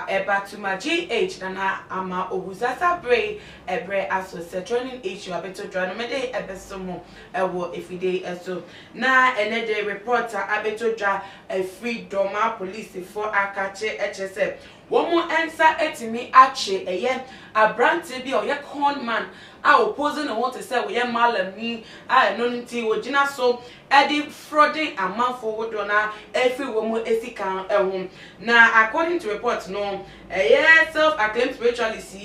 eba to my GH na ama obusasa brey ebre aso se training issue abeto dwa me dey ebesomo ewo efide eso na enede reporter abeto dwa freedom police for akache HSF womo ensa etimi ache eye abrante bi oye con man a opposing no want to say we Mallam ni a no nti wo gina so edi frauding amanfo wodo na efi womo esika ehum na according to reports no self acclaimed spiritualist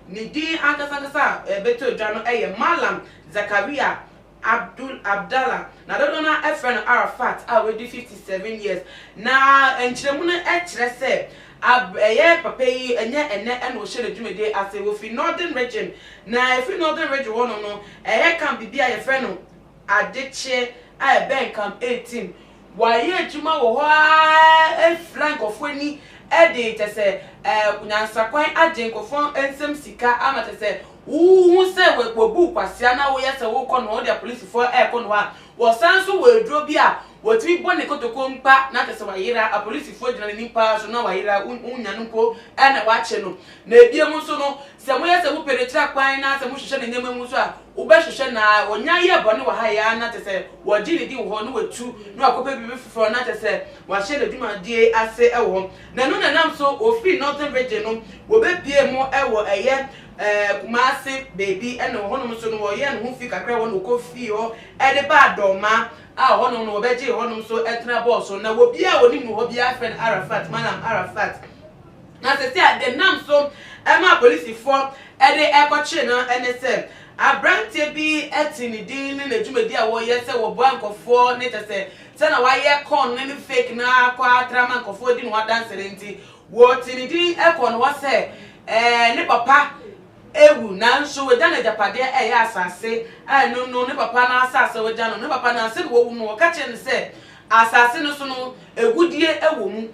ni di ankasa beto dwa no Mallam Zakaria Abdallah na dodo na efren Arafat already 57 years na enchiremu no ekire se papa yi enye ene ohire dwumede ase wo fi northern region na efi northern region wono no kan bibia ye fre no adeche ben camp 18 waye adwuma wo ho flank of ani ede tese nyansakwan agenkofon ensem sika amate se wu se we kpobu kwasia na wo yese wo kɔ no de police for kɔ no a wo sanso we duro bi a wotimi bone kotoko mpa na tese wayira a police for gina ni mpa so na wayira unya no mpo na wache no na ebiem so no se mo yese wo peretra kwan na se mo hwehwe ne nyema mu so a wo be hwehwe na wonya ye bone wa ha ya na tese wo gini di wo no wetu na akopa bi fufuro na tese wa hye le duma die ase wo na no na nam so ofi northern region no wo be bie mo kumasi baby ene hono so no ye no fi kakra won ko fi o de ba doma a hono no obeje hono so etna boss na wo bia woni mu ho bia friend Arafat Mallam Arafat na se the nam so ma police for de ekoche no ene se abrante bi etini din ne adwumadi a wo ye se wo bankofo ne tese se na wa ye con ne fake na kwa trama nkofo di no dansere nti wo tini din ekon wo se ne papa ewu na nso we dana japade ya asase no ne papa na asase we dana ne papa na ase wo wu no ka che ne se asase no so no egudie ewo mu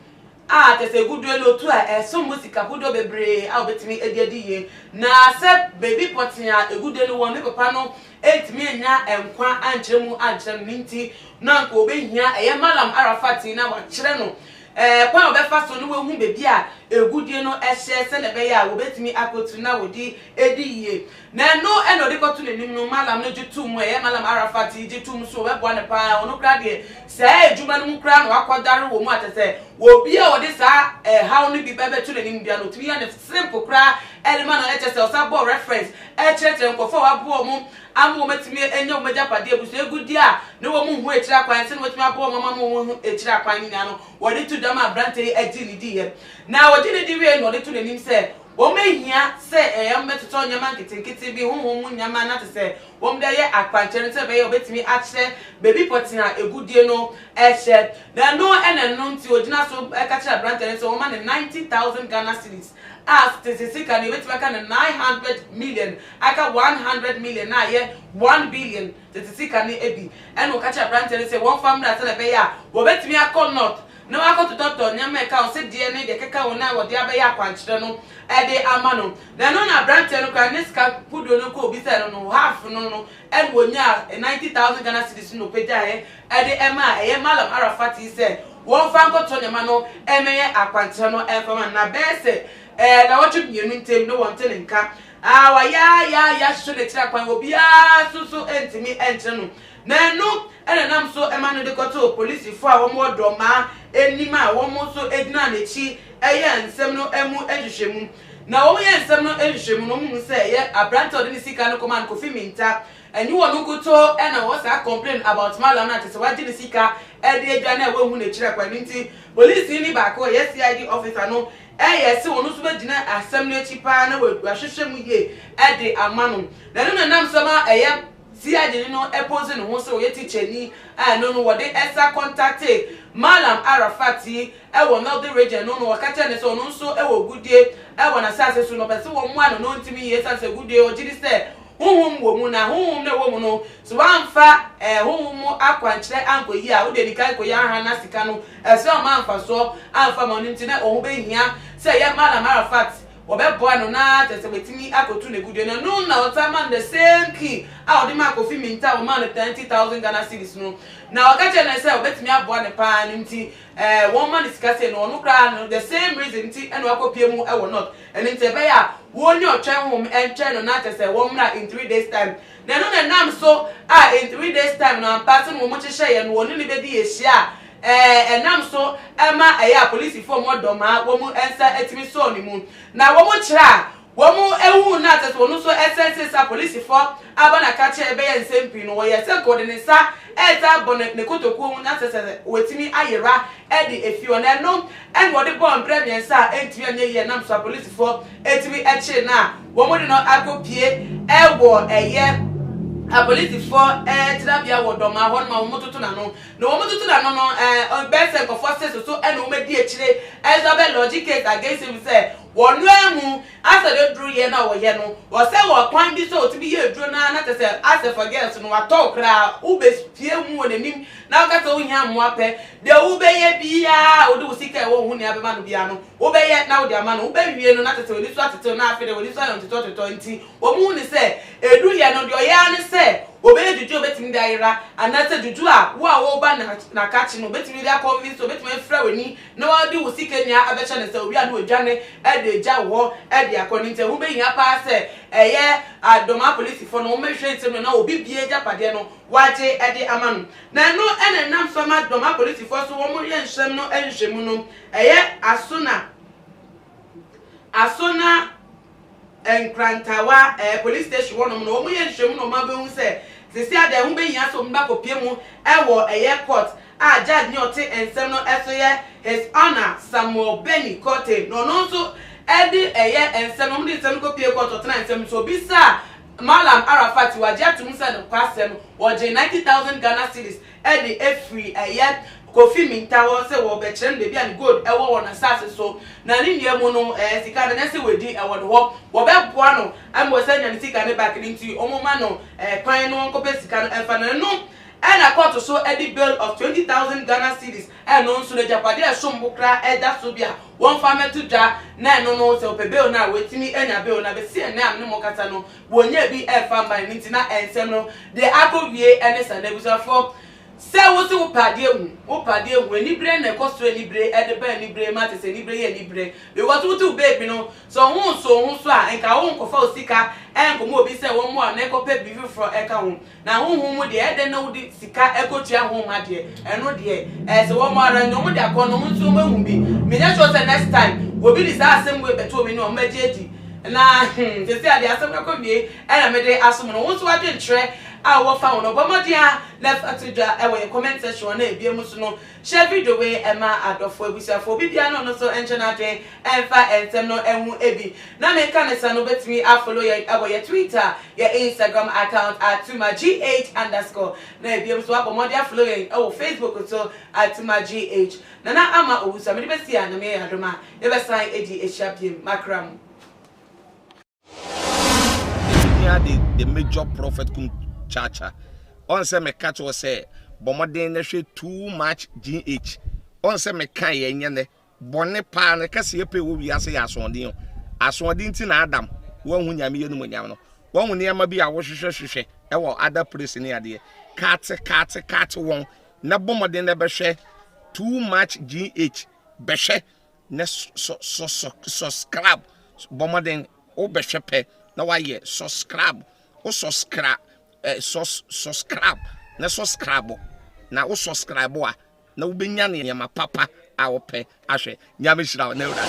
a tese egudie lo tu a so musika budo bebre a obetimi ediye na se baby potia egudie no won ne papa no etimi enya enkwa ankyeremu minti na nko obehia Mallam Arafat na wa kyere no kwa obefa so no wehu bebi a egudie no ehye se ne be ya wo betimi akotu na wodi ediye na no eno de kotu nenim no Mallam no jitu mu Mallam Arafat jitu mu so we bo ne pa ono kra de se ejuma no mu kra no akodare wo mu atese wo bi a wodi sa how no bi bebe tu nenim bia no tumi ya ne simple kra elema no etese o sa bo reference church nkofo wa bo mu amu metimi enye omajapade ebuso egudi a ne wo mu hu ekira kwan se ne wotimi abo mama mu hu ekira kwan nya no wodi tu dama brante edi ni di na wodi ne di we no de tu nenim se wo mehia se metoto nyama nkitinkiti bi hu mu nyama na te se wo mde ye akwanchere se be ye obetimi ache baby potina egudie no ehye na no ene no nti ogina so ekachira brante se wo ma ne 90,000 Ghana cedis as tesisika ni wetu aka 900 million aka 100 million na ye 1 billion tesisika ni ebi eno kacha brante se one family ase be ya wo betimi akọ north no akọ to nyama e ka o se die ne de keka wona wo de abe ya kwanchere no de amano na no na brante no ka neska pudo no ko obi se no half no en wonya 90,000 Ghana cedis no peja de ema Mallam Arafat se wo fa nko to nyama no emeye akwanchere no enfama na be se na watch mienu ntem no wonte nka wa ya so de tira kwan obi so entimi entre no na no ene nam so emanu de koto police fo a wo mo doma enima wo mo so edina na chi nsem no emu ehwehwemu na wo ye nsem no ehwehwemu no mu se ye abrante odini sika no command kofi Minta enyi wonu kuto ena wo sa complain about Mallam na tese wadi ni sika ede edwa na wo hu na chira kwan nti police ni ba ko yes CID officer no yesi wonu so begina asem no echi pa na wahwehwe mu ye ede amano na no nam sama CID no epose no ho se wo teacher ni no wode esa contact Mallam Arafat wo northern region no wakacha ne so no so wo gudie wo na sase so no pese wo mu ano no ntimi ye sase gudie o jiri se huhum wo mu na huhum ne wo mu no so amfa huhum akwankyere anko yi a wo de nikai ko ya ha na sika no ese o ma amfa so amfa ma no ntine o ho be hia se ye Mallam Arafat obeboa no na tese wetimi akotu ne gude no na otama the same key a odi ma kofi Minta o ma no 20,000 Ghana cedis no na okache na say obetimi aboa ne pa nti one man is kase no no kra no the same reason nti eno akopie mu e wo not eni nti be ya woni otwen hom entwe no na tese wo mra in 3 days time na no na nam so in 3 days time no ampase mo mo chehye ye no woni ni bedi yehia enam so ema eya police for mo doma wo mu ensa etimi so ni mu na wo mu kira wo mu ewu na tese wo no so essence sa police for abana ka che ebe ye nsempi no wo ye se ko de ne sa eta bonnet ne kotoku mu na tese wetimi ayera e de efio na no en wo de bon premier sa entimi anye ye nam so police for etimi eche na wo mu de no akopie ewo eye a police for tirabia wodoma hon ma omototo na no omototo na no on best of forces so e no medi echire Elizabeth logic case against him say wonu emu asa de dru ye na wo ye no wo say wo kwan bi so otibi ye dru na tese asa for girls no wa talk ra ube fie mu onanim na ka so nya mo ape de ube ye bia odi usika e wo hu ne abema no bia no ube ye na odi ama no ube wie no na tese oni so atete na afi de oni so yon tito nti wo mu ni say edu ye no de oya ni say obeye juju obetimi da ira anase juju a wo ba na kachi no obetimi da convince obetimi fra weni na wa di usika nya abecha ne say obi anu odwane e de ja wo e de akoni nte hu be yin apa say eye adoma police for no mehwe ntem na obi bie japade no waje e de amanu na no ene nam so ma adoma police for so wo mo ye nhwem no enhwemu no eye asona enkrantawa police station wono no wo ye nhwemu no ma be hu say sisi ade hu be yin aso mba kopie mu ewo eye court a judge ni oti ensem no eso ye his honor Samuel Benny Cote no so edi eye ensem no mdi ensem kopie court otena ensem so bisa Mallam Arafat waje atum se no kwasem waje 90,000 Ghana cedis edi efree eye Kofi Minta wo se wo be chem de bia ni gold ewo wona sase so na ni niemu no sika na se wedi ewo de wo be boa no am wo se nya ni sika ne back nti omoma no kwan no nkope sika no efa na no na court so edi bill of 20,000 Ghana cedis no nso le japade esombokra eda so bia won fa metu dwa na no se opebe na wetimi enya be na be se na am ne mo kata no wonya bi efa mban nti na ensem no de akowie ene sa na busafo se wo se wo pade hu ni bre na kosto ni bre ede ba ni bre mate se ni bre ye ni bre be wo to baby no so hu a enka wo nkofa osika enko mo obi se wo mo na ekope bi fro eka hu na hu mu de ede na wo di sika ekotua hu ma de eno de se wo mo ara no mo de akono mo nso mo hu bi me just say next time wo bi di sa asem we beto me no majeedi na se se ade asem na ko bi na me de asom no wo so ade ntre a wo fa wono bomodia left atija e we comment section na ebie musu no share video we ema adofo ebusiafo bibia no so enche na dwen enfa entem no enhu ebi na me ka ne sa no betimi follow ye abo ye Twitter ye Instagram account @tumagh_ na ebie musu abomodia follow ye o Facebook so @tumagh na ama obusa me be sia na me adoma ye be sign edi ehapiem makram the major prophet chacha on say me catch was say bomoden na hwe too much gh on say me kan ye nyene bone pa na kase ye pe wo wi ase ya asonde nti na adam wo hu nyame ye no nyam no wo hu ne ma bi a wo hwehwehwehwe e wo other place ne ade kat won na bomoden na be hwe too much gh be hwe na subscribe bomoden o be hwe pe na wa ye subscribe o subscribe subscribe na subscribe na wo subscribe a na wo benya ne ma papa a wo pe ahwe nyame hira na ura